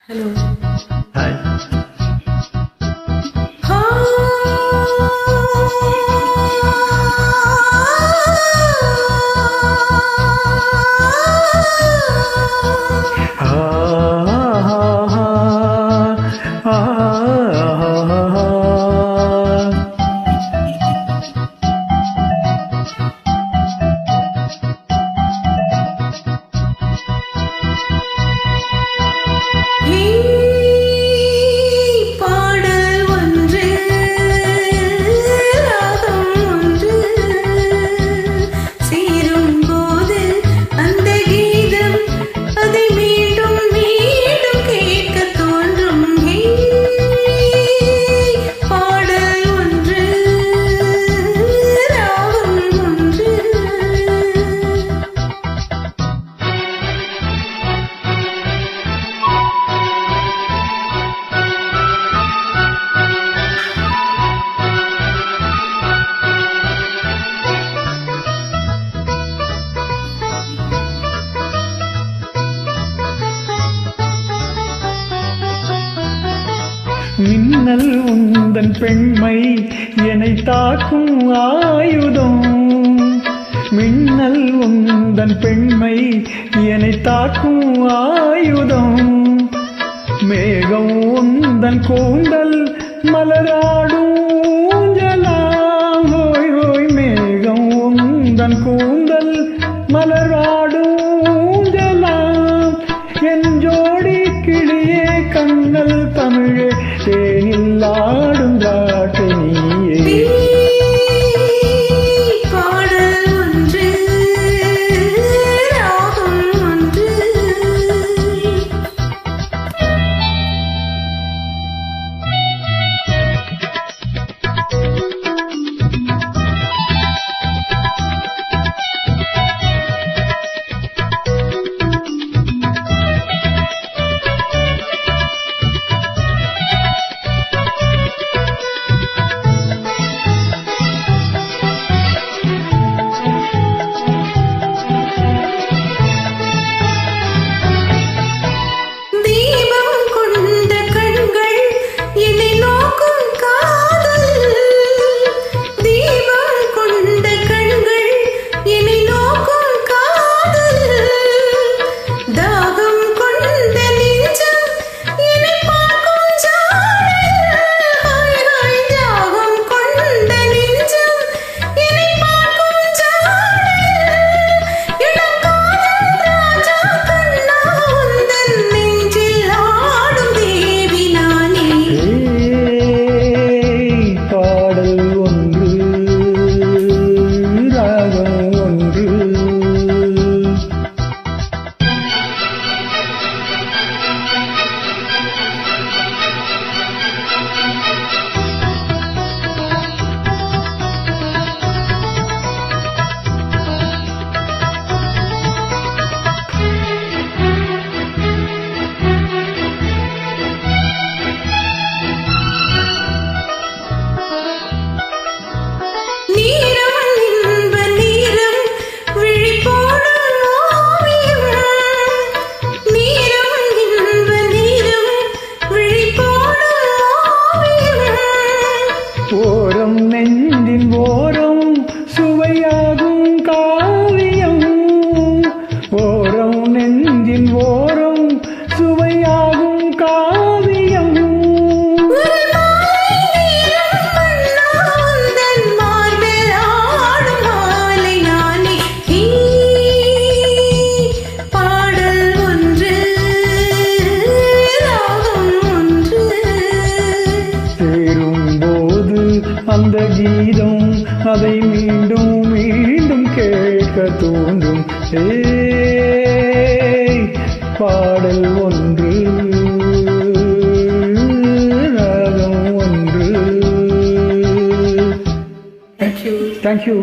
Hello. Hi. மின்னல் உந்தன் பெண்மை என்னை தாக்கும் ஆயுதம். மின்னல் உந்தன் பெண்மை என்னை தாக்கும் ஆயுதம். மேகம் உந்தன் கூந்தல் மலராடும் ஊஞ்சலாம். ஓய் ஓய் மேகம் உந்தன் கூந்தல் மலராடும் ஊஞ்சலாம். என் ஜோடி கிளியே கண்ணல் தமிழே தேனில் ஆடும் ராட்டு நீயே. ஓரம் நெஞ்சின் ஓரம் சுவையாகும் காவியம். ஓரம் நெஞ்சின் ஓரம் சுவையாகும் காவியம். அந்த கீதம் அதை மீண்டும் மீண்டும் கேட்க தூண்டும். பாடல் ஒன்று ராகம் ஒன்று. Thank you. Thank you.